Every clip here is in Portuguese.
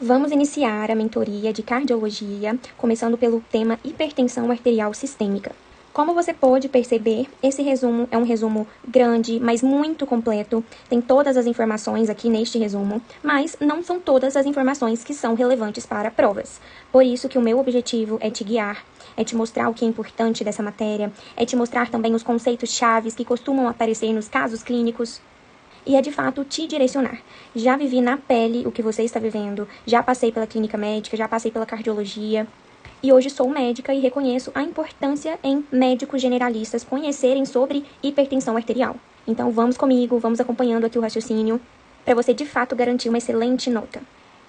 Vamos iniciar a mentoria de cardiologia, começando pelo tema hipertensão arterial sistêmica. Como você pode perceber, esse resumo é um resumo grande, mas muito completo. Tem todas as informações aqui neste resumo, mas não são todas as informações que são relevantes para provas. Por isso que o meu objetivo é te guiar, é te mostrar o que é importante dessa matéria, é te mostrar também os conceitos chaves que costumam aparecer nos casos clínicos. E é de fato te direcionar. Já vivi na pele o que você está vivendo, já passei pela clínica médica, já passei pela cardiologia. E hoje sou médica e reconheço a importância em médicos generalistas conhecerem sobre hipertensão arterial. Então vamos comigo, vamos acompanhando aqui o raciocínio, para você de fato garantir uma excelente nota.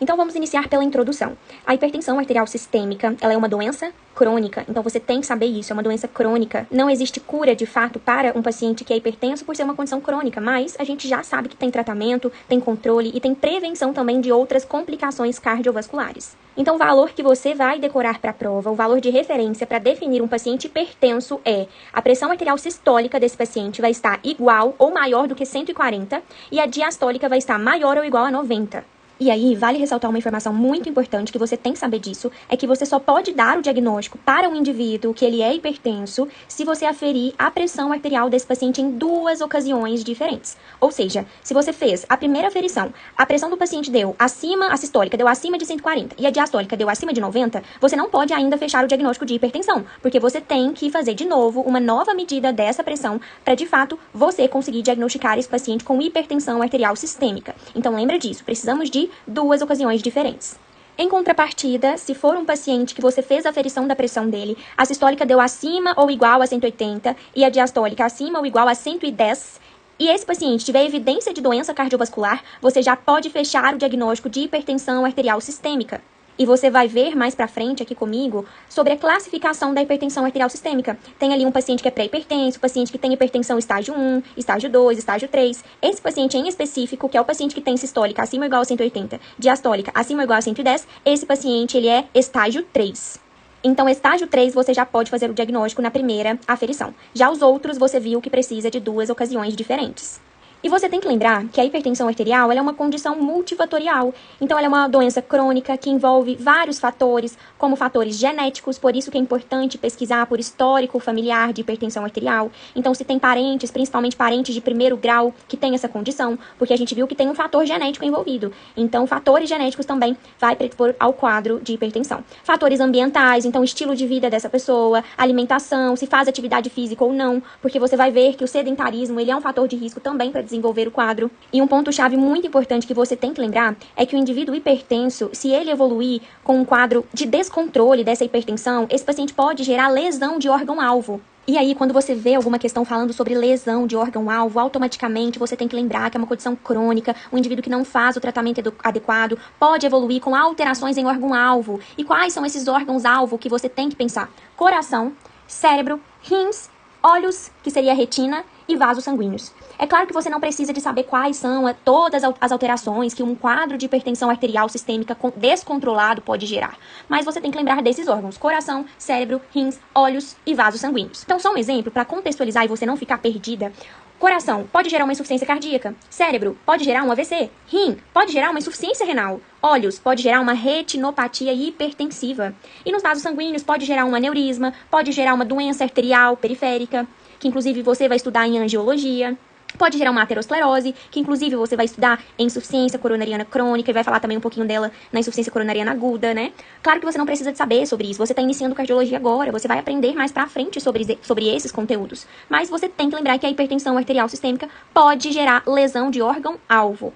Então vamos iniciar pela introdução. A hipertensão arterial sistêmica, ela é uma doença crônica, então você tem que saber isso, é uma doença crônica. Não existe cura de fato para um paciente que é hipertenso por ser uma condição crônica, mas a gente já sabe que tem tratamento, tem controle e tem prevenção também de outras complicações cardiovasculares. Então o valor que você vai decorar para a prova, o valor de referência para definir um paciente hipertenso é a pressão arterial sistólica desse paciente vai estar igual ou maior do que 140 e a diastólica vai estar maior ou igual a 90. E aí, vale ressaltar uma informação muito importante que você tem que saber disso, é que você só pode dar o diagnóstico para um indivíduo que ele é hipertenso se você aferir a pressão arterial desse paciente em 2 ocasiões diferentes. Ou seja, se você fez a primeira aferição, a pressão do paciente deu acima, a sistólica deu acima de 140 e a diastólica deu acima de 90, você não pode ainda fechar o diagnóstico de hipertensão, porque você tem que fazer de novo uma nova medida dessa pressão para, de fato, você conseguir diagnosticar esse paciente com hipertensão arterial sistêmica. Então, lembra disso, precisamos de 2 ocasiões diferentes. Em contrapartida, se for um paciente que você fez a aferição da pressão dele, a sistólica deu acima ou igual a 180 e a diastólica acima ou igual a 110, e esse paciente tiver evidência de doença cardiovascular, você já pode fechar o diagnóstico de hipertensão arterial sistêmica. E você vai ver mais pra frente aqui comigo sobre a classificação da hipertensão arterial sistêmica. Tem ali um paciente que é pré-hipertenso, paciente que tem hipertensão estágio 1, estágio 2, estágio 3. Esse paciente em específico, que é o paciente que tem sistólica acima ou igual a 180, diastólica acima ou igual a 110, esse paciente ele é estágio 3. Então, estágio 3, você já pode fazer o diagnóstico na primeira aferição. Já os outros, você viu que precisa de 2 ocasiões diferentes. E você tem que lembrar que a hipertensão arterial ela é uma condição multifatorial. Então, ela é uma doença crônica que envolve vários fatores, como fatores genéticos, por isso que é importante pesquisar por histórico familiar de hipertensão arterial. Então, se tem parentes, principalmente parentes de primeiro grau, que tem essa condição, porque a gente viu que tem um fator genético envolvido. Então, fatores genéticos também vai predispor ao quadro de hipertensão. Fatores ambientais, então, estilo de vida dessa pessoa, alimentação, se faz atividade física ou não, porque você vai ver que o sedentarismo ele é um fator de risco também para desenvolver o quadro. E um ponto-chave muito importante que você tem que lembrar é que o indivíduo hipertenso, se ele evoluir com um quadro de descontrole dessa hipertensão, esse paciente pode gerar lesão de órgão-alvo. E aí, quando você vê alguma questão falando sobre lesão de órgão-alvo, automaticamente você tem que lembrar que é uma condição crônica, um indivíduo que não faz o tratamento adequado pode evoluir com alterações em órgão-alvo. E quais são esses órgãos-alvo que você tem que pensar? Coração, cérebro, rins, olhos, que seria a retina, e vasos sanguíneos. É claro que você não precisa de saber quais são todas as alterações que um quadro de hipertensão arterial sistêmica descontrolado pode gerar. Mas você tem que lembrar desses órgãos: coração, cérebro, rins, olhos e vasos sanguíneos. Então, só um exemplo para contextualizar e você não ficar perdida. Coração pode gerar uma insuficiência cardíaca. Cérebro pode gerar um AVC. Rim pode gerar uma insuficiência renal. Olhos pode gerar uma retinopatia hipertensiva. E nos vasos sanguíneos pode gerar um aneurisma, pode gerar uma doença arterial periférica, que inclusive você vai estudar em angiologia. Pode gerar uma aterosclerose, que inclusive você vai estudar em insuficiência coronariana crônica e vai falar também um pouquinho dela na insuficiência coronariana aguda, né? Claro que você não precisa de saber sobre isso, você está iniciando cardiologia agora, você vai aprender mais pra frente sobre esses conteúdos. Mas você tem que lembrar que a hipertensão arterial sistêmica pode gerar lesão de órgão-alvo.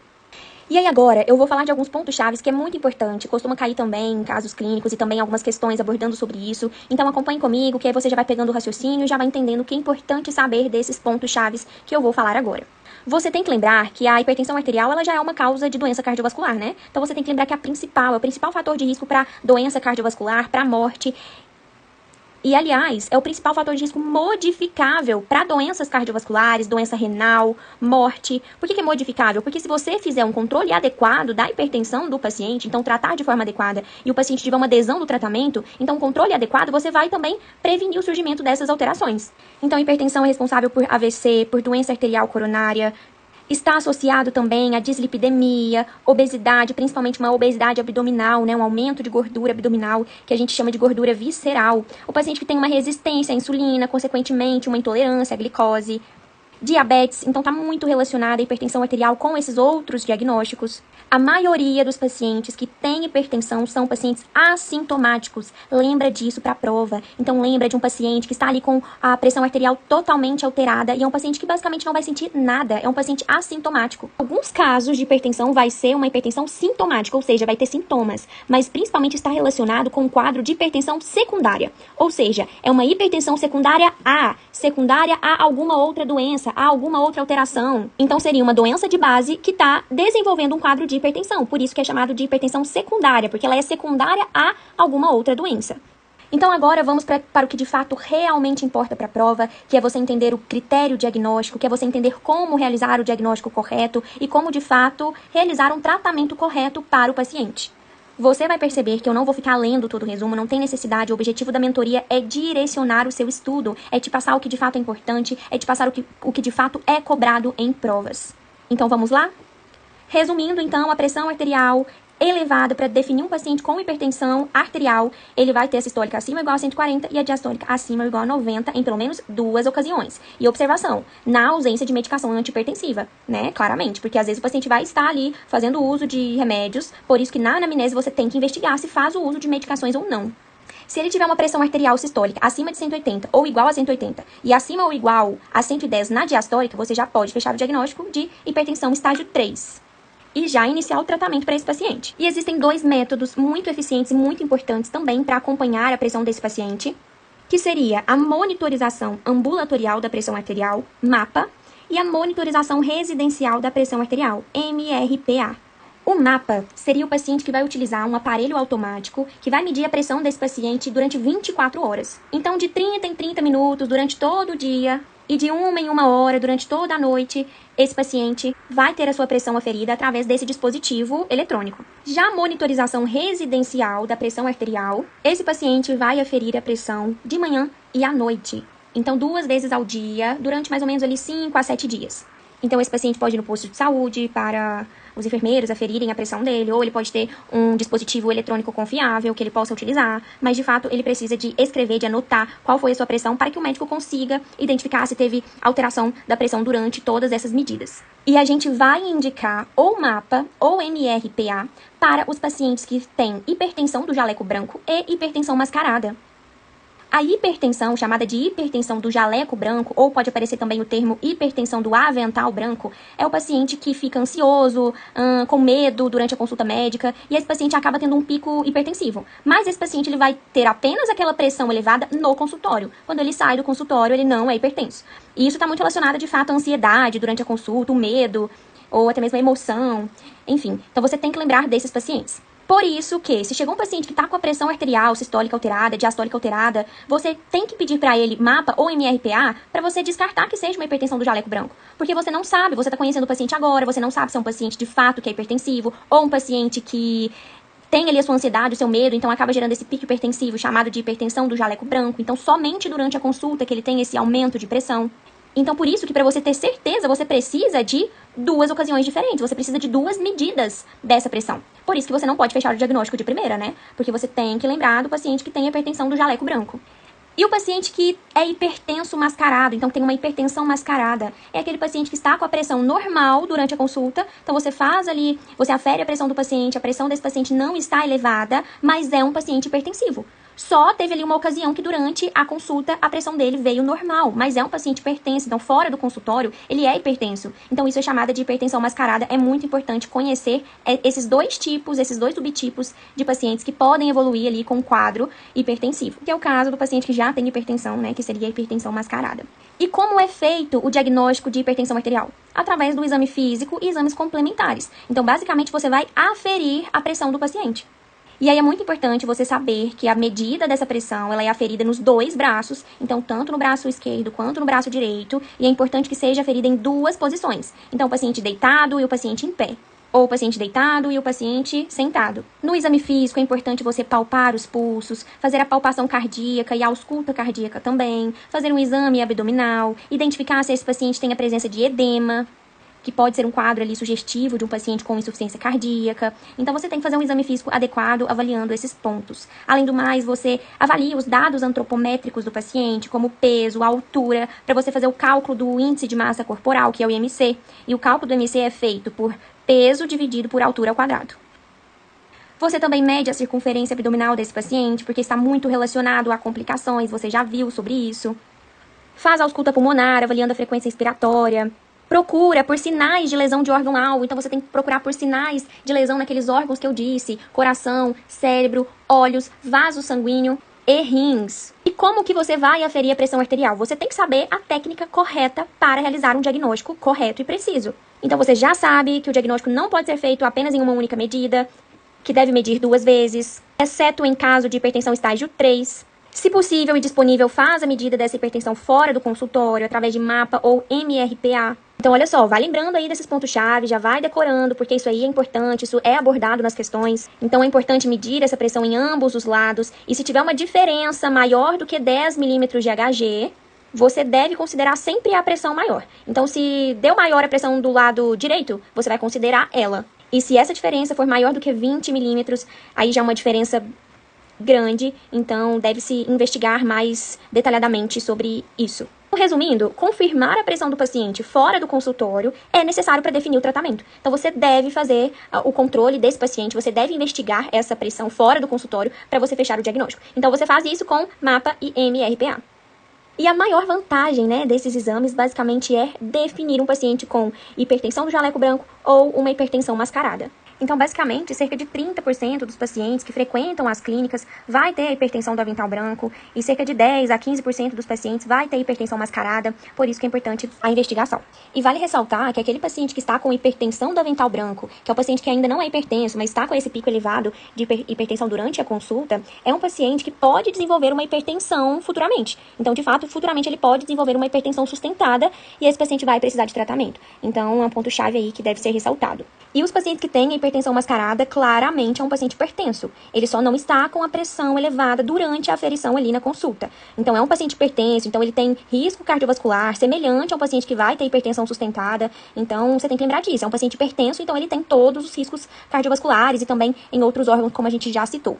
E aí agora, eu vou falar de alguns pontos chaves que é muito importante, costuma cair também em casos clínicos e também algumas questões abordando sobre isso. Então acompanhe comigo, que aí você já vai pegando o raciocínio e já vai entendendo que é importante saber desses pontos chaves que eu vou falar agora. Você tem que lembrar que a hipertensão arterial ela já é uma causa de doença cardiovascular, né? Então você tem que lembrar que é o principal fator de risco para doença cardiovascular, para morte. E, aliás, é o principal fator de risco modificável para doenças cardiovasculares, doença renal, morte. Por que é modificável? Porque se você fizer um controle adequado da hipertensão do paciente, então tratar de forma adequada, e o paciente tiver uma adesão do tratamento, então controle adequado, você vai também prevenir o surgimento dessas alterações. Então, a hipertensão é responsável por AVC, por doença arterial coronária, Está associado também a dislipidemia, obesidade, principalmente uma obesidade abdominal, né, um aumento de gordura abdominal, que a gente chama de gordura visceral. O paciente que tem uma resistência à insulina, consequentemente uma intolerância à glicose, diabetes, então está muito relacionada a hipertensão arterial com esses outros diagnósticos. A maioria dos pacientes que têm hipertensão são pacientes assintomáticos. Lembra disso para a prova. Então lembra de um paciente que está ali com a pressão arterial totalmente alterada e é um paciente que basicamente não vai sentir nada. É um paciente assintomático. Alguns casos de hipertensão vai ser uma hipertensão sintomática, ou seja, vai ter sintomas, mas principalmente está relacionado com um quadro de hipertensão secundária. Ou seja, é uma hipertensão secundária a alguma outra doença, a alguma outra alteração. Então seria uma doença de base que está desenvolvendo um quadro de hipertensão, por isso que é chamado de hipertensão secundária, porque ela é secundária a alguma outra doença. Então agora vamos para o que de fato realmente importa para a prova, que é você entender o critério diagnóstico, que é você entender como realizar o diagnóstico correto e como de fato realizar um tratamento correto para o paciente. Você vai perceber que eu não vou ficar lendo todo o resumo, não tem necessidade. O objetivo da mentoria é direcionar o seu estudo, é te passar o que de fato é importante, é te passar o que de fato é cobrado em provas. Então vamos lá? Resumindo, então, a pressão arterial elevada para definir um paciente com hipertensão arterial, ele vai ter a sistólica acima ou igual a 140 e a diastólica acima ou igual a 90 em pelo menos 2 ocasiões. E observação, na ausência de medicação antihipertensiva, né? Claramente, porque às vezes o paciente vai estar ali fazendo uso de remédios, por isso que na anamnese você tem que investigar se faz o uso de medicações ou não. Se ele tiver uma pressão arterial sistólica acima de 180 ou igual a 180 e acima ou igual a 110 na diastólica, você já pode fechar o diagnóstico de hipertensão estágio 3. E já iniciar o tratamento para esse paciente. E existem 2 métodos muito eficientes e muito importantes também para acompanhar a pressão desse paciente, que seria a monitorização ambulatorial da pressão arterial, MAPA, e a monitorização residencial da pressão arterial, MRPA. O MAPA seria o paciente que vai utilizar um aparelho automático que vai medir a pressão desse paciente durante 24 horas. Então, de 30 em 30 minutos, durante todo o dia, e de 1 em 1 hora, durante toda a noite, esse paciente vai ter a sua pressão aferida através desse dispositivo eletrônico. Já a monitorização residencial da pressão arterial, esse paciente vai aferir a pressão de manhã e à noite. Então, 2 vezes ao dia, durante mais ou menos ali 5 a 7 dias. Então, esse paciente pode ir no posto de saúde para os enfermeiros aferirem a pressão dele, ou ele pode ter um dispositivo eletrônico confiável que ele possa utilizar, mas de fato ele precisa de escrever, de anotar qual foi a sua pressão para que o médico consiga identificar se teve alteração da pressão durante todas essas medidas. E a gente vai indicar ou MAPA ou MRPA para os pacientes que têm hipertensão do jaleco branco e hipertensão mascarada. A hipertensão, chamada de hipertensão do jaleco branco, ou pode aparecer também o termo hipertensão do avental branco, é o paciente que fica ansioso, com medo durante a consulta médica, e esse paciente acaba tendo um pico hipertensivo. Mas esse paciente ele vai ter apenas aquela pressão elevada no consultório. Quando ele sai do consultório, ele não é hipertenso. E isso está muito relacionado, de fato, à ansiedade durante a consulta, o medo, ou até mesmo a emoção, enfim. Então você tem que lembrar desses pacientes. Por isso que, se chegou um paciente que está com a pressão arterial sistólica alterada, diastólica alterada, você tem que pedir para ele MAPA ou MRPA para você descartar que seja uma hipertensão do jaleco branco. Porque você não sabe, você está conhecendo o paciente agora, você não sabe se é um paciente de fato que é hipertensivo ou um paciente que tem ali a sua ansiedade, o seu medo, então acaba gerando esse pico hipertensivo chamado de hipertensão do jaleco branco. Então, somente durante a consulta que ele tem esse aumento de pressão. Então, por isso que para você ter certeza, você precisa de 2 ocasiões diferentes. Você precisa de 2 medidas dessa pressão. Por isso que você não pode fechar o diagnóstico de primeira, né? Porque você tem que lembrar do paciente que tem hipertensão do jaleco branco. E o paciente que é hipertenso mascarado, então tem uma hipertensão mascarada, é aquele paciente que está com a pressão normal durante a consulta. Então você faz ali, você afere a pressão do paciente, a pressão desse paciente não está elevada, mas é um paciente hipertensivo. Só teve ali uma ocasião que durante a consulta a pressão dele veio normal, mas é um paciente hipertenso, então fora do consultório ele é hipertenso. Então isso é chamada de hipertensão mascarada. É muito importante conhecer esses 2 tipos, esses 2 subtipos de pacientes que podem evoluir ali com um quadro hipertensivo, que é o caso do paciente que já tem hipertensão, né, que seria a hipertensão mascarada. E como é feito o diagnóstico de hipertensão arterial? Através do exame físico e exames complementares. Então basicamente você vai aferir a pressão do paciente. E aí é muito importante você saber que a medida dessa pressão, ela é aferida nos 2 braços, então tanto no braço esquerdo quanto no braço direito, e é importante que seja aferida em 2 posições. Então o paciente deitado e o paciente em pé, ou o paciente deitado e o paciente sentado. No exame físico é importante você palpar os pulsos, fazer a palpação cardíaca e a ausculta cardíaca também, fazer um exame abdominal, identificar se esse paciente tem a presença de edema, que pode ser um quadro ali sugestivo de um paciente com insuficiência cardíaca. Então, você tem que fazer um exame físico adequado, avaliando esses pontos. Além do mais, você avalia os dados antropométricos do paciente, como o peso, a altura, para você fazer o cálculo do índice de massa corporal, que é o IMC. E o cálculo do IMC é feito por peso dividido por altura ao quadrado. Você também mede a circunferência abdominal desse paciente, porque está muito relacionado a complicações, você já viu sobre isso. Faz a ausculta pulmonar, avaliando a frequência respiratória. Procura por sinais de lesão de órgão-alvo, então você tem que procurar por sinais de lesão naqueles órgãos que eu disse: coração, cérebro, olhos, vaso sanguíneo e rins. E como que você vai aferir a pressão arterial? Você tem que saber a técnica correta para realizar um diagnóstico correto e preciso. Então você já sabe que o diagnóstico não pode ser feito apenas em uma única medida, que deve medir 2 vezes, exceto em caso de hipertensão estágio 3. Se possível e disponível, faz a medida dessa hipertensão fora do consultório, através de mapa ou MRPA. Então, olha só, vai lembrando aí desses pontos-chave, já vai decorando, porque isso aí é importante, isso é abordado nas questões. Então, é importante medir essa pressão em ambos os lados. E se tiver uma diferença maior do que 10 milímetros de Hg, você deve considerar sempre a pressão maior. Então, se deu maior a pressão do lado direito, você vai considerar ela. E se essa diferença for maior do que 20 milímetros, aí já é uma diferença grande, então deve-se investigar mais detalhadamente sobre isso. Resumindo, confirmar a pressão do paciente fora do consultório é necessário para definir o tratamento. Então, você deve fazer o controle desse paciente, você deve investigar essa pressão fora do consultório para você fechar o diagnóstico. Então, você faz isso com mapa e MRPA. E a maior vantagem, desses exames, basicamente, é definir um paciente com hipertensão do jaleco branco ou uma hipertensão mascarada. Então, basicamente, cerca de 30% dos pacientes que frequentam as clínicas vai ter a hipertensão do avental branco e cerca de 10 a 15% dos pacientes vai ter hipertensão mascarada, por isso que é importante a investigação. E vale ressaltar que aquele paciente que está com hipertensão do avental branco, que é o paciente que ainda não é hipertenso, mas está com esse pico elevado de hipertensão durante a consulta, é um paciente que pode desenvolver uma hipertensão futuramente. Então, de fato, futuramente ele pode desenvolver uma hipertensão sustentada e esse paciente vai precisar de tratamento. Então, é um ponto-chave aí que deve ser ressaltado. E os pacientes que têm hipertensão mascarada, claramente é um paciente hipertenso. Ele só não está com a pressão elevada durante a aferição ali na consulta. Então, é um paciente hipertenso, então ele tem risco cardiovascular semelhante ao paciente que vai ter hipertensão sustentada. Então, você tem que lembrar disso. É um paciente hipertenso, então ele tem todos os riscos cardiovasculares e também em outros órgãos, como a gente já citou.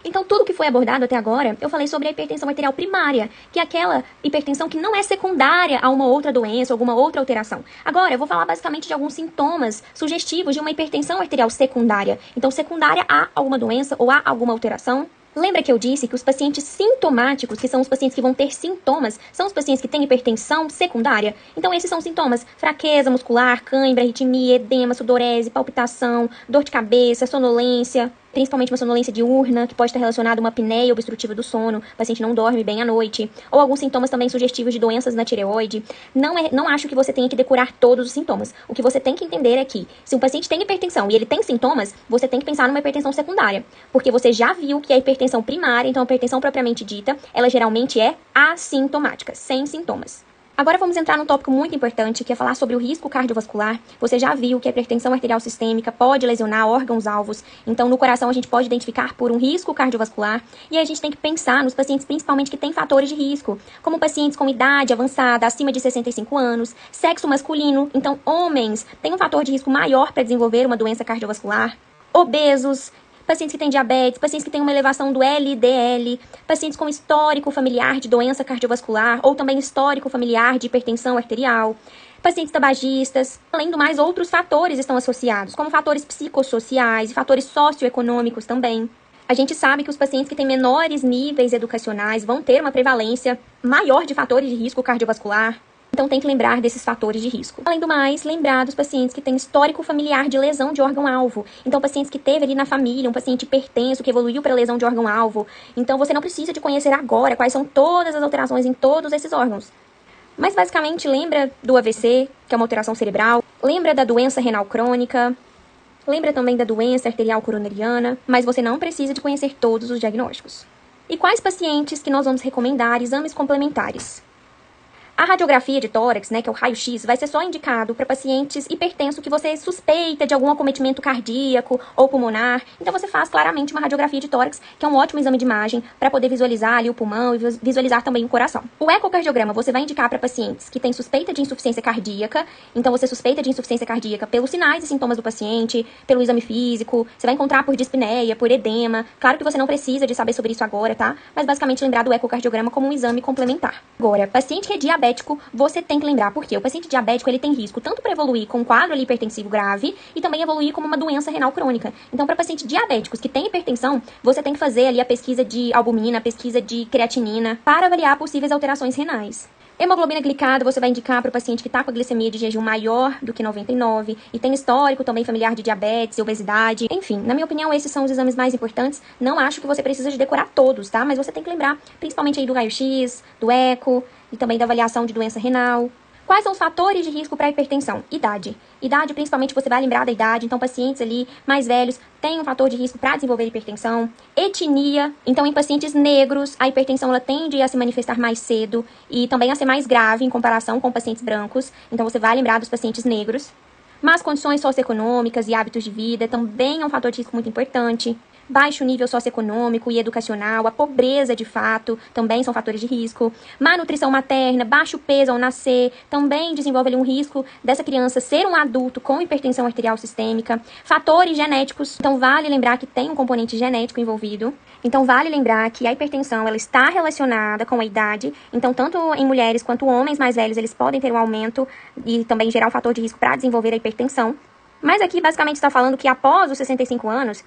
Então, tudo que foi abordado até agora, eu falei sobre a hipertensão arterial primária, que é aquela hipertensão que não é secundária a uma outra doença, alguma outra alteração. Agora, eu vou falar basicamente de alguns sintomas sugestivos de uma hipertensão arterial secundária. Então, secundária a alguma doença ou a alguma alteração. Lembra que eu disse que os pacientes sintomáticos, que são os pacientes que vão ter sintomas, são os pacientes que têm hipertensão secundária? Então, esses são sintomas: fraqueza muscular, cãibra, arritmia, edema, sudorese, palpitação, dor de cabeça, sonolência, principalmente uma sonolência diurna, que pode estar relacionada a uma apneia obstrutiva do sono, o paciente não dorme bem à noite, ou alguns sintomas também sugestivos de doenças na tireoide. Não acho que você tenha que decorar todos os sintomas. O que você tem que entender é que, se um paciente tem hipertensão e ele tem sintomas, você tem que pensar numa hipertensão secundária, porque você já viu que a hipertensão primária, então a hipertensão propriamente dita, ela geralmente é assintomática, sem sintomas. Agora vamos entrar num tópico muito importante, que é falar sobre o risco cardiovascular. Você já viu que a hipertensão arterial sistêmica pode lesionar órgãos-alvos. Então, no coração, a gente pode identificar por um risco cardiovascular. E a gente tem que pensar nos pacientes, principalmente, que têm fatores de risco, como pacientes com idade avançada, acima de 65 anos, sexo masculino. Então, homens têm um fator de risco maior para desenvolver uma doença cardiovascular. Obesos, pacientes que têm diabetes, pacientes que têm uma elevação do LDL, pacientes com histórico familiar de doença cardiovascular ou também histórico familiar de hipertensão arterial, pacientes tabagistas. Além do mais, outros fatores estão associados, como fatores psicossociais e fatores socioeconômicos também. A gente sabe que os pacientes que têm menores níveis educacionais vão ter uma prevalência maior de fatores de risco cardiovascular. Então, tem que lembrar desses fatores de risco. Além do mais, lembrar dos pacientes que têm histórico familiar de lesão de órgão-alvo. Então, pacientes que teve ali na família um paciente hipertenso que evoluiu para lesão de órgão-alvo. Então, você não precisa de conhecer agora quais são todas as alterações em todos esses órgãos. Mas, basicamente, lembra do AVC, que é uma alteração cerebral. Lembra da doença renal crônica. Lembra também da doença arterial coronariana. Mas você não precisa de conhecer todos os diagnósticos. E quais pacientes que nós vamos recomendar exames complementares? A radiografia de tórax, né, que é o raio-x, vai ser só indicado para pacientes hipertensos que você suspeita de algum acometimento cardíaco ou pulmonar. Então você faz claramente uma radiografia de tórax, que é um ótimo exame de imagem para poder visualizar ali o pulmão e visualizar também o coração. O ecocardiograma você vai indicar para pacientes que têm suspeita de insuficiência cardíaca. Então você suspeita de insuficiência cardíaca pelos sinais e sintomas do paciente, pelo exame físico, você vai encontrar por dispneia, por edema. Claro que você não precisa de saber sobre isso agora, tá? Mas basicamente lembrar do ecocardiograma como um exame complementar. Agora, paciente que é diabético, você tem que lembrar, porque o paciente diabético ele tem risco tanto para evoluir com um quadro ali hipertensivo grave e também evoluir como uma doença renal crônica. Então, para pacientes diabéticos que têm hipertensão, você tem que fazer ali a pesquisa de albumina, a pesquisa de creatinina, para avaliar possíveis alterações renais. Hemoglobina glicada, você vai indicar para o paciente que está com a glicemia de jejum maior do que 99 e tem histórico também familiar de diabetes e obesidade. Enfim, na minha opinião, esses são os exames mais importantes. Não acho que você precisa de decorar todos, tá? Mas você tem que lembrar, principalmente aí do raio-x, do eco e também da avaliação de doença renal. Quais são os fatores de risco para a hipertensão? Idade. Idade, principalmente, você vai lembrar da idade. Então, pacientes ali mais velhos têm um fator de risco para desenvolver hipertensão. Etnia. Então, em pacientes negros, a hipertensão ela tende a se manifestar mais cedo e também a ser mais grave em comparação com pacientes brancos. Então, você vai lembrar dos pacientes negros. Mas condições socioeconômicas e hábitos de vida também é um fator de risco muito importante. Baixo nível socioeconômico e educacional, a pobreza de fato, também são fatores de risco. Má nutrição materna, baixo peso ao nascer, também desenvolve ali um risco dessa criança ser um adulto com hipertensão arterial sistêmica. Fatores genéticos, então vale lembrar que tem um componente genético envolvido. Então vale lembrar que a hipertensão ela está relacionada com a idade. Então tanto em mulheres quanto homens mais velhos, eles podem ter um aumento e também gerar um fator de risco para desenvolver a hipertensão. Mas aqui basicamente está falando que após os 65 anos,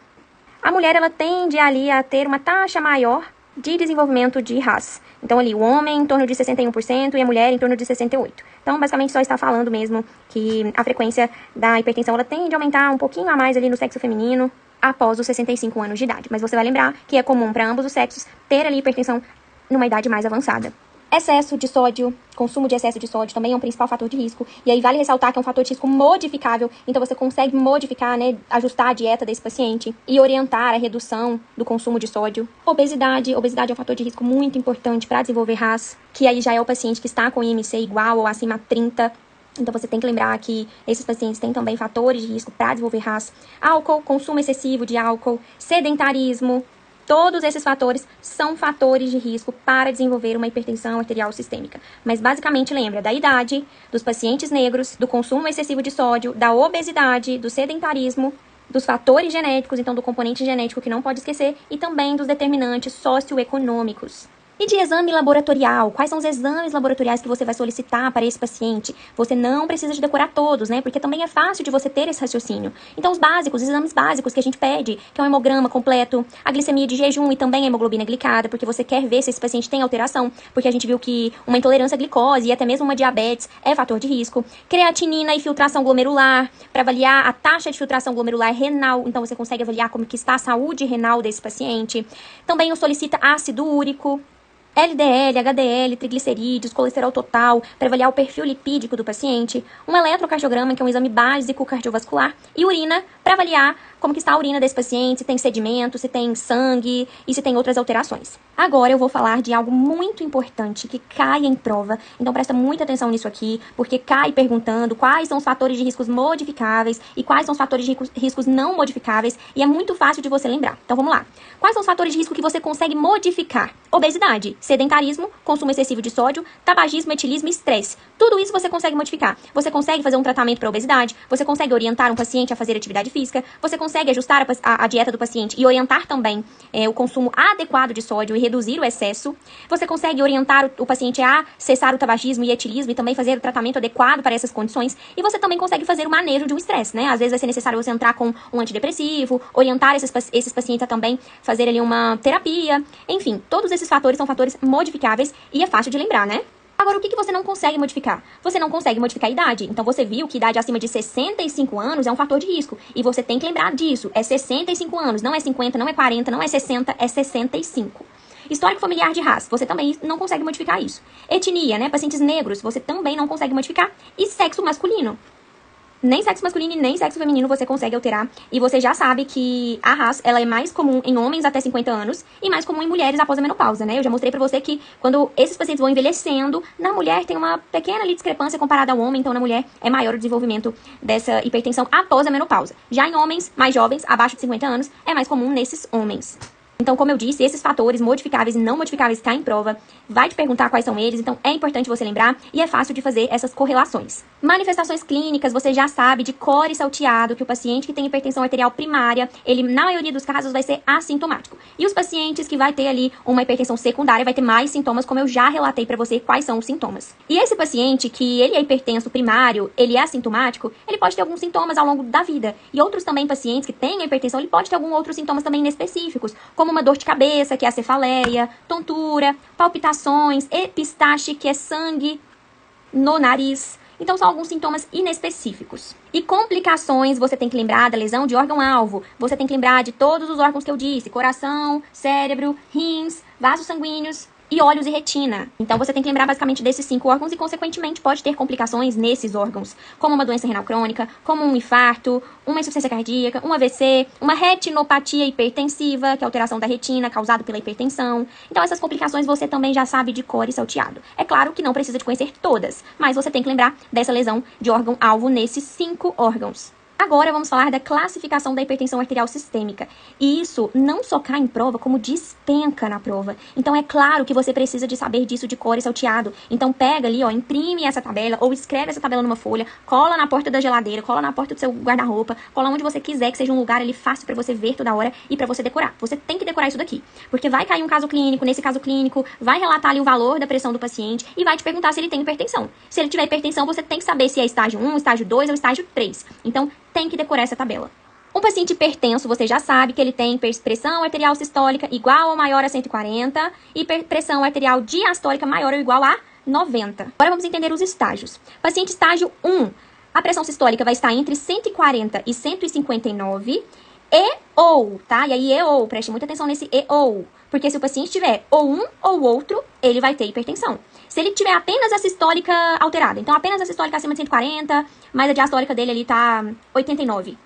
a mulher ela tende ali a ter uma taxa maior de desenvolvimento de RAS. Então ali o homem em torno de 61% e a mulher em torno de 68%. Então basicamente só está falando mesmo que a frequência da hipertensão ela tende a aumentar um pouquinho a mais ali no sexo feminino após os 65 anos de idade. Mas você vai lembrar que é comum para ambos os sexos ter ali hipertensão numa idade mais avançada. Excesso de sódio, consumo de excesso de sódio também é um principal fator de risco. E aí vale ressaltar que é um fator de risco modificável. Então você consegue modificar, né, ajustar a dieta desse paciente e orientar a redução do consumo de sódio. Obesidade é um fator de risco muito importante para desenvolver RAS, que aí já é o paciente que está com IMC igual ou acima de 30. Então você tem que lembrar que esses pacientes têm também fatores de risco para desenvolver RAS. Álcool, consumo excessivo de álcool, sedentarismo. Todos esses fatores são fatores de risco para desenvolver uma hipertensão arterial sistêmica. Mas basicamente lembra da idade, dos pacientes negros, do consumo excessivo de sódio, da obesidade, do sedentarismo, dos fatores genéticos, então do componente genético que não pode esquecer, e também dos determinantes socioeconômicos. E de exame laboratorial, quais são os exames laboratoriais que você vai solicitar para esse paciente? Você não precisa de decorar todos, né? Porque também é fácil de você ter esse raciocínio. Então, os básicos, os exames básicos que a gente pede, que é um hemograma completo, a glicemia de jejum e também a hemoglobina glicada, porque você quer ver se esse paciente tem alteração, porque a gente viu que uma intolerância à glicose e até mesmo uma diabetes é fator de risco. Creatinina e filtração glomerular, para avaliar a taxa de filtração glomerular renal, então você consegue avaliar como que está a saúde renal desse paciente. Também o solicita ácido úrico, LDL, HDL, triglicerídeos, colesterol total, para avaliar o perfil lipídico do paciente, um eletrocardiograma, que é um exame básico cardiovascular, e urina, para avaliar como que está a urina desse paciente, se tem sedimento, se tem sangue e se tem outras alterações. Agora eu vou falar de algo muito importante que cai em prova, então presta muita atenção nisso aqui, porque cai perguntando quais são os fatores de riscos modificáveis e quais são os fatores de riscos não modificáveis, e é muito fácil de você lembrar. Então vamos lá. Quais são os fatores de risco que você consegue modificar? Obesidade, sedentarismo, consumo excessivo de sódio, tabagismo, etilismo e estresse. Tudo isso você consegue modificar. Você consegue fazer um tratamento para obesidade, você consegue orientar um paciente a fazer atividade física, você consegue ajustar a dieta do paciente e orientar também o consumo adequado de sódio e reduzir o excesso. Você consegue orientar o paciente a cessar o tabagismo e etilismo e também fazer o tratamento adequado para essas condições. E você também consegue fazer o manejo de um estresse, né? Às vezes vai ser necessário você entrar com um antidepressivo, orientar esses pacientes a também fazer ali uma terapia. Enfim, todos esses fatores são fatores modificáveis e é fácil de lembrar, né? Agora, o que você não consegue modificar? Você não consegue modificar a idade. Então, você viu que idade acima de 65 anos é um fator de risco. E você tem que lembrar disso. É 65 anos, não é 50, não é 40, não é 60, é 65. Histórico familiar de RAS, você também não consegue modificar isso. Etnia, né? Pacientes negros, você também não consegue modificar. E sexo masculino. Nem sexo masculino e nem sexo feminino você consegue alterar. E você já sabe que a RAS, ela é mais comum em homens até 50 anos e mais comum em mulheres após a menopausa, né? Eu já mostrei pra você que quando esses pacientes vão envelhecendo, na mulher tem uma pequena ali discrepância comparada ao homem, então na mulher é maior o desenvolvimento dessa hipertensão após a menopausa. Já em homens mais jovens, abaixo de 50 anos, é mais comum nesses homens. Então, como eu disse, esses fatores modificáveis e não modificáveis estão em prova, vai te perguntar quais são eles, então é importante você lembrar e é fácil de fazer essas correlações. Manifestações clínicas, você já sabe de cor e salteado que o paciente que tem hipertensão arterial primária, ele na maioria dos casos vai ser assintomático. E os pacientes que vai ter ali uma hipertensão secundária vai ter mais sintomas, como eu já relatei pra você quais são os sintomas. E esse paciente que ele é hipertenso primário, ele é assintomático, ele pode ter alguns sintomas ao longo da vida. E outros também pacientes que têm a hipertensão, ele pode ter alguns outros sintomas também inespecíficos, como uma dor de cabeça, que é a cefaleia, tontura, palpitações, epistaxe, que é sangue no nariz. Então, são alguns sintomas inespecíficos. E complicações, você tem que lembrar da lesão de órgão-alvo. Você tem que lembrar de todos os órgãos que eu disse: coração, cérebro, rins, vasos sanguíneos e olhos e retina. Então, você tem que lembrar basicamente desses 5 órgãos e, consequentemente, pode ter complicações nesses órgãos, como uma doença renal crônica, como um infarto, uma insuficiência cardíaca, um AVC, uma retinopatia hipertensiva, que é a alteração da retina causada pela hipertensão. Então, essas complicações você também já sabe de cor e salteado. É claro que não precisa de conhecer todas, mas você tem que lembrar dessa lesão de órgão-alvo nesses 5 órgãos. Agora vamos falar da classificação da hipertensão arterial sistêmica. E isso não só cai em prova, como despenca na prova. Então é claro que você precisa de saber disso de cor e salteado. Então pega ali, ó, imprime essa tabela ou escreve essa tabela numa folha, cola na porta da geladeira, cola na porta do seu guarda-roupa, cola onde você quiser, que seja um lugar ali fácil pra você ver toda hora e pra você decorar. Você tem que decorar isso daqui, porque vai cair um caso clínico, nesse caso clínico, vai relatar ali o valor da pressão do paciente e vai te perguntar se ele tem hipertensão. Se ele tiver hipertensão, você tem que saber se é estágio 1, estágio 2 ou estágio 3. Então, tem que decorar essa tabela. Um paciente hipertenso, você já sabe que ele tem pressão arterial sistólica igual ou maior a 140 e pressão arterial diastólica maior ou igual a 90. Agora vamos entender os estágios. Paciente estágio 1, a pressão sistólica vai estar entre 140 e 159 e ou, tá? E aí ou, preste muita atenção nesse e ou, porque se o paciente tiver ou um ou outro, ele vai ter hipertensão. Se ele tiver apenas a sistólica alterada, então apenas a sistólica acima de 140, mas a diastólica dele ali tá 89.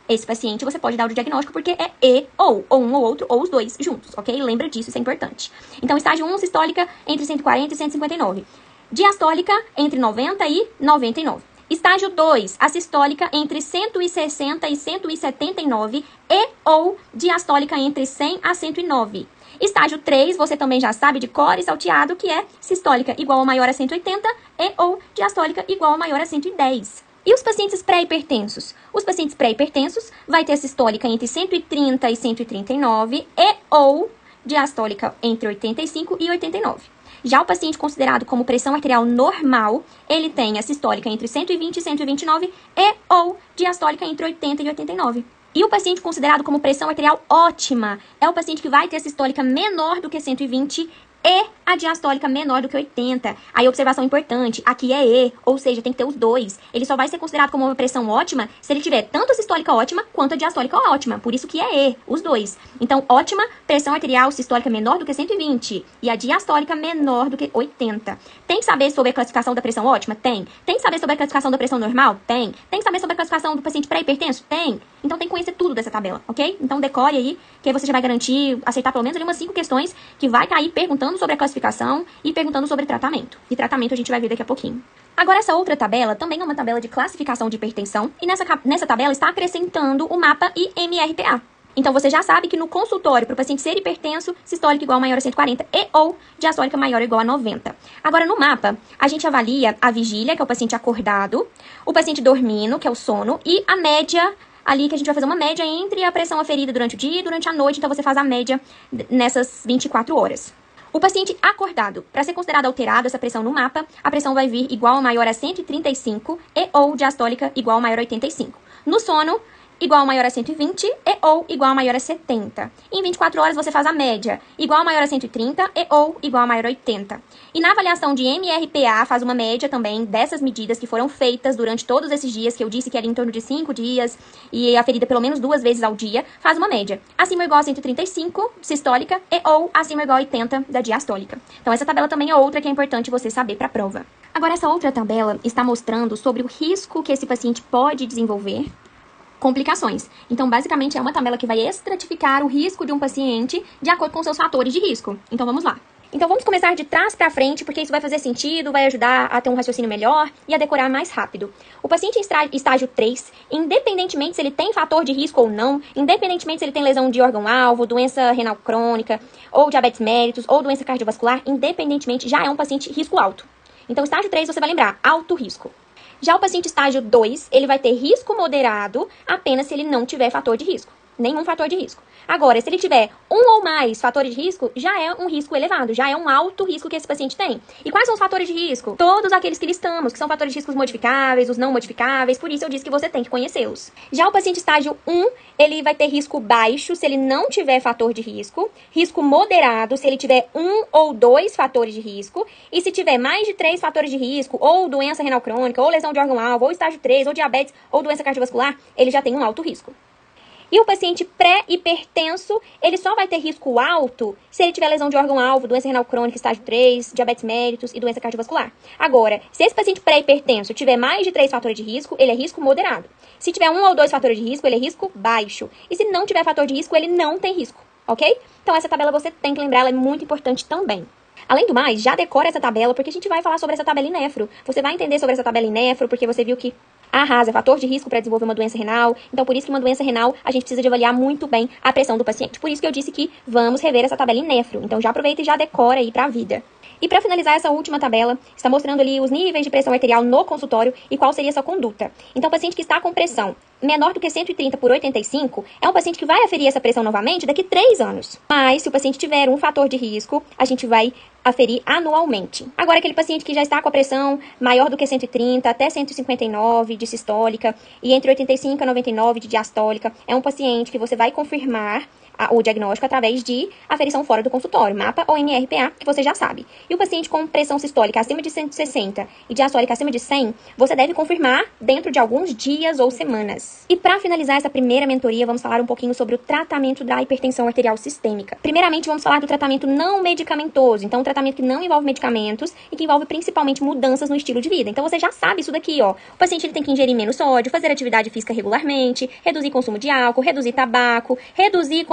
Esse paciente você pode dar o diagnóstico porque é e ou um ou outro, ou os dois juntos, ok? Lembra disso, isso é importante. Então, estágio 1, sistólica entre 140 e 159. Diastólica entre 90 e 99. Estágio 2, a sistólica entre 160 e 179 e ou diastólica entre 100 a 109. Estágio 3, você também já sabe de cor e salteado, que é sistólica igual ou maior a 180 e ou diastólica igual ou maior a 110. E os pacientes pré-hipertensos? Os pacientes pré-hipertensos vai ter sistólica entre 130 e 139 e ou diastólica entre 85 e 89. Já o paciente considerado como pressão arterial normal, ele tem a sistólica entre 120 e 129 e ou diastólica entre 80 e 89. E o paciente considerado como pressão arterial ótima é o paciente que vai ter a sistólica menor do que 120 e a diastólica menor do que 80. Aí, observação importante, aqui é E, ou seja, tem que ter os dois. Ele só vai ser considerado como uma pressão ótima se ele tiver tanto a sistólica ótima quanto a diastólica ótima. Por isso que é E, os dois. Então, ótima, pressão arterial sistólica menor do que 120 e a diastólica menor do que 80. Tem que saber sobre a classificação da pressão ótima? Tem. Tem que saber sobre a classificação da pressão normal? Tem. Tem que saber sobre a classificação do paciente pré-hipertenso? Tem. Então, tem que conhecer tudo dessa tabela, ok? Então, decore aí, que aí você já vai garantir acertar pelo menos ali umas 5 questões que vai cair perguntando sobre a classificação e perguntando sobre tratamento. E tratamento a gente vai ver daqui a pouquinho. Agora, essa outra tabela também é uma tabela de classificação de hipertensão. E nessa tabela está acrescentando o mapa e MRPA. Então, você já sabe que no consultório, para o paciente ser hipertenso, sistólica igual ou maior a 140 e ou diastólica maior ou igual a 90. Agora, no mapa, a gente avalia a vigília, que é o paciente acordado, o paciente dormindo, que é o sono, e a média ali, que a gente vai fazer uma média entre a pressão aferida durante o dia e durante a noite. Então, você faz a média nessas 24 horas. O paciente acordado, para ser considerado alterado essa pressão no mapa, a pressão vai vir igual ou maior a 135 e ou diastólica igual ou maior a 85. No sono, igual ou maior a 120 e ou igual ou maior a 70. Em 24 horas você faz a média, igual ou maior a 130 e ou igual ou maior a 80. E na avaliação de MRPA faz uma média também dessas medidas que foram feitas durante todos esses dias, que eu disse que era em torno de 5 dias, e aferida pelo menos 2 vezes ao dia, faz uma média. Acima ou igual a 135 sistólica e ou acima ou igual a 80 da diastólica. Então essa tabela também é outra que é importante você saber para a prova. Agora essa outra tabela está mostrando sobre o risco que esse paciente pode desenvolver complicações. Então, basicamente, é uma tabela que vai estratificar o risco de um paciente de acordo com seus fatores de risco. Então, vamos lá. Então, vamos começar de trás para frente, porque isso vai fazer sentido, vai ajudar a ter um raciocínio melhor e a decorar mais rápido. O paciente em estágio 3, independentemente se ele tem fator de risco ou não, independentemente se ele tem lesão de órgão-alvo, doença renal crônica, ou diabetes mellitus, ou doença cardiovascular, independentemente, já é um paciente risco alto. Então, estágio 3, você vai lembrar, alto risco. Já o paciente estágio 2, ele vai ter risco moderado apenas se ele não tiver fator de risco. Nenhum fator de risco. Agora, se ele tiver um ou mais fatores de risco, já é um risco elevado, já é um alto risco que esse paciente tem. E quais são os fatores de risco? Todos aqueles que listamos, que são fatores de riscos modificáveis, os não modificáveis, por isso eu disse que você tem que conhecê-los. Já o paciente estágio 1, ele vai ter risco baixo se ele não tiver fator de risco, risco moderado se ele tiver 1 ou 2 fatores de risco, e se tiver mais de 3 fatores de risco, ou doença renal crônica, ou lesão de órgão-alvo, ou estágio 3, ou diabetes, ou doença cardiovascular, ele já tem um alto risco. E o paciente pré-hipertenso, ele só vai ter risco alto se ele tiver lesão de órgão-alvo, doença renal crônica, estágio 3, diabetes mellitus e doença cardiovascular. Agora, se esse paciente pré-hipertenso tiver mais de 3 fatores de risco, ele é risco moderado. Se tiver 1 ou 2 fatores de risco, ele é risco baixo. E se não tiver fator de risco, ele não tem risco, ok? Então, essa tabela você tem que lembrar, ela é muito importante também. Além do mais, já decora essa tabela, porque a gente vai falar sobre essa tabela em nefro. Você vai entender sobre essa tabela em nefro, porque você viu que a RAS é fator de risco para desenvolver uma doença renal. Então, por isso que uma doença renal, a gente precisa de avaliar muito bem a pressão do paciente. Por isso que eu disse que vamos rever essa tabela em nefro. Então, já aproveita e já decora aí para a vida. E para finalizar essa última tabela, está mostrando ali os níveis de pressão arterial no consultório e qual seria essa conduta. Então, o paciente que está com pressão menor do que 130 por 85 é um paciente que vai aferir essa pressão novamente daqui 3 anos. Mas, se o paciente tiver um fator de risco, a gente vai aferir anualmente. Agora, aquele paciente que já está com a pressão maior do que 130 até 159 de sistólica e entre 85 a 99 de diastólica, é um paciente que você vai confirmar o diagnóstico através de aferição fora do consultório, MAPA ou MRPA, que você já sabe. E o paciente com pressão sistólica acima de 160 e diastólica acima de 100, você deve confirmar dentro de alguns dias ou semanas. E para finalizar essa primeira mentoria, vamos falar um pouquinho sobre o tratamento da hipertensão arterial sistêmica. Primeiramente, vamos falar do tratamento não medicamentoso, então um tratamento que não envolve medicamentos e que envolve principalmente mudanças no estilo de vida. Então você já sabe isso daqui, ó. O paciente ele tem que ingerir menos sódio, fazer atividade física regularmente, reduzir consumo de álcool, reduzir tabaco, reduzir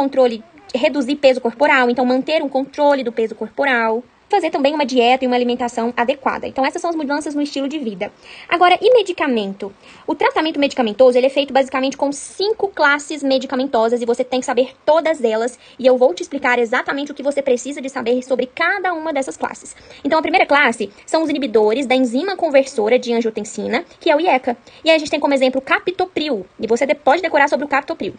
peso corporal, então manter um controle do peso corporal. Fazer também uma dieta e uma alimentação adequada. Então, essas são as mudanças no estilo de vida. Agora, e medicamento? O tratamento medicamentoso, ele é feito basicamente com 5 classes medicamentosas e você tem que saber todas elas e eu vou te explicar exatamente o que você precisa de saber sobre cada uma dessas classes. Então, a primeira classe são os inibidores da enzima conversora de angiotensina, que é o IECA. E aí a gente tem como exemplo o captopril, e você pode decorar sobre o captopril.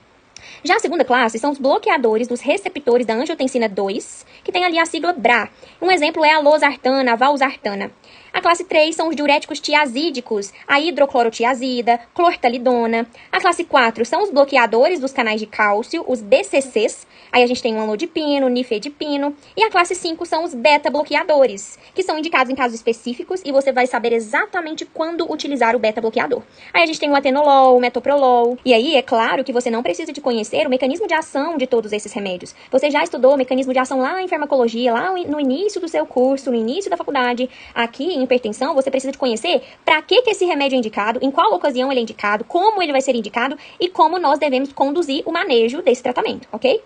Já a segunda classe são os bloqueadores dos receptores da angiotensina 2, que tem ali a sigla BRA. Um exemplo é a losartana, a valsartana. A classe 3 são os diuréticos tiazídicos, a hidroclorotiazida, clortalidona. A classe 4 são os bloqueadores dos canais de cálcio, os BCCs. Aí a gente tem o amlodipino, nifedipino. E a classe 5 são os beta-bloqueadores, que são indicados em casos específicos e você vai saber exatamente quando utilizar o beta-bloqueador. Aí a gente tem o atenolol, o metoprolol. E aí, é claro que você não precisa de conhecer o mecanismo de ação de todos esses remédios. Você já estudou o mecanismo de ação lá em farmacologia, lá no início do seu curso, no início da faculdade. Aqui em hipertensão, você precisa de conhecer para que esse remédio é indicado, em qual ocasião ele é indicado, como ele vai ser indicado e como nós devemos conduzir o manejo desse tratamento, ok?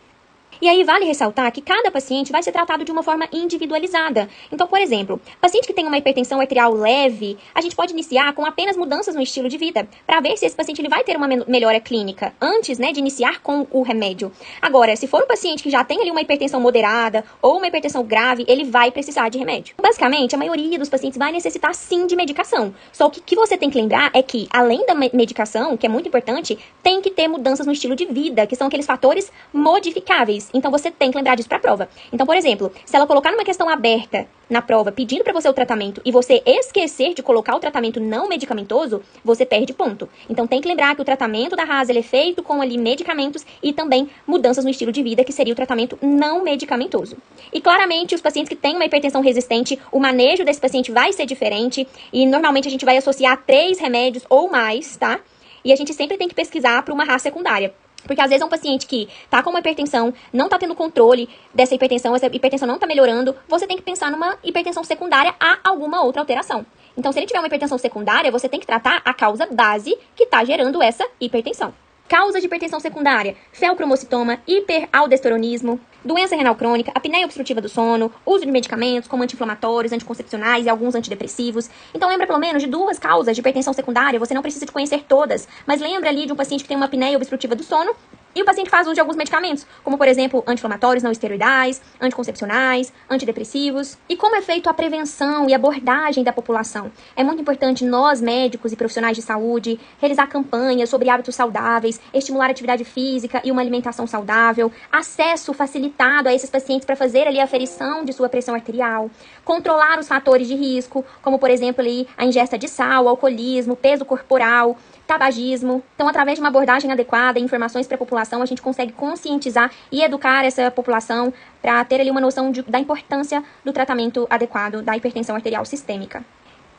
E aí vale ressaltar que cada paciente vai ser tratado de uma forma individualizada. Então, por exemplo, paciente que tem uma hipertensão arterial leve, a gente pode iniciar com apenas mudanças no estilo de vida, para ver se esse paciente ele vai ter uma melhora clínica, antes, né, de iniciar com o remédio. Agora, se for um paciente que já tem ali uma hipertensão moderada ou uma hipertensão grave, ele vai precisar de remédio. Basicamente, a maioria dos pacientes vai necessitar sim de medicação. Só que o que você tem que lembrar é que, além da medicação, que é muito importante, tem que ter mudanças no estilo de vida, que são aqueles fatores modificáveis. detalhes. Então, você tem que lembrar disso para a prova. Então, por exemplo, se ela colocar numa questão aberta na prova, pedindo para você o tratamento, e você esquecer de colocar o tratamento não medicamentoso, você perde ponto. Então, tem que lembrar que o tratamento da RAS, ele é feito com ali medicamentos e também mudanças no estilo de vida, que seria o tratamento não medicamentoso. E claramente, os pacientes que têm uma hipertensão resistente, o manejo desse paciente vai ser diferente, e normalmente a gente vai associar 3 remédios ou mais, tá? E a gente sempre tem que pesquisar para uma RAS secundária. Porque às vezes é um paciente que tá com uma hipertensão, não tá tendo controle dessa hipertensão, essa hipertensão não tá melhorando, você tem que pensar numa hipertensão secundária a alguma outra alteração. Então, se ele tiver uma hipertensão secundária, você tem que tratar a causa base que tá gerando essa hipertensão. Causas de hipertensão secundária: feocromocitoma, hiperaldosteronismo, doença renal crônica, apneia obstrutiva do sono, uso de medicamentos como anti-inflamatórios, anticoncepcionais e alguns antidepressivos. Então lembra pelo menos de 2 causas de hipertensão secundária, você não precisa de conhecer todas, mas lembra ali de um paciente que tem uma apneia obstrutiva do sono e o paciente faz uso de alguns medicamentos, como por exemplo anti-inflamatórios não esteroidais, anticoncepcionais, antidepressivos. E como é feito a prevenção e abordagem da população? É muito importante nós, médicos e profissionais de saúde, realizar campanhas sobre hábitos saudáveis, estimular a atividade física e uma alimentação saudável, acesso facilitado a esses pacientes para fazer ali a aferição de sua pressão arterial, controlar os fatores de risco, como por exemplo ali a ingesta de sal, alcoolismo, peso corporal, tabagismo. Então, através de uma abordagem adequada e informações para a população, a gente consegue conscientizar e educar essa população para ter ali uma noção da importância do tratamento adequado da hipertensão arterial sistêmica.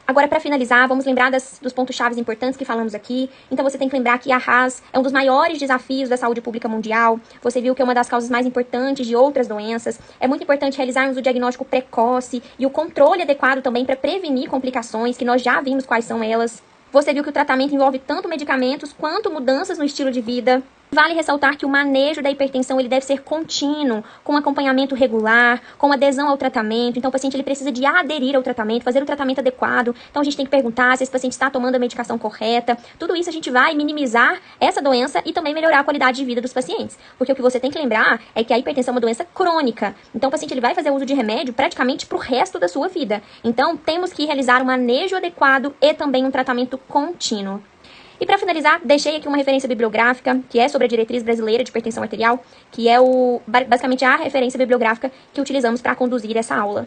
Agora, para finalizar, vamos lembrar dos pontos-chave importantes que falamos aqui. Então, você tem que lembrar que a RAS é um dos maiores desafios da saúde pública mundial. Você viu que é uma das causas mais importantes de outras doenças. É muito importante realizarmos o diagnóstico precoce e o controle adequado também para prevenir complicações, que nós já vimos quais são elas. Você viu que o tratamento envolve tanto medicamentos quanto mudanças no estilo de vida. Vale ressaltar que o manejo da hipertensão ele deve ser contínuo, com acompanhamento regular, com adesão ao tratamento. Então, o paciente ele precisa de aderir ao tratamento, fazer o tratamento adequado. Então, a gente tem que perguntar se esse paciente está tomando a medicação correta. Tudo isso a gente vai minimizar essa doença e também melhorar a qualidade de vida dos pacientes. Porque o que você tem que lembrar é que a hipertensão é uma doença crônica. Então, o paciente ele vai fazer uso de remédio praticamente para o resto da sua vida. Então, temos que realizar um manejo adequado e também um tratamento contínuo. E para finalizar, deixei aqui uma referência bibliográfica, que é sobre a Diretriz Brasileira de Hipertensão Arterial, que é basicamente a referência bibliográfica que utilizamos para conduzir essa aula.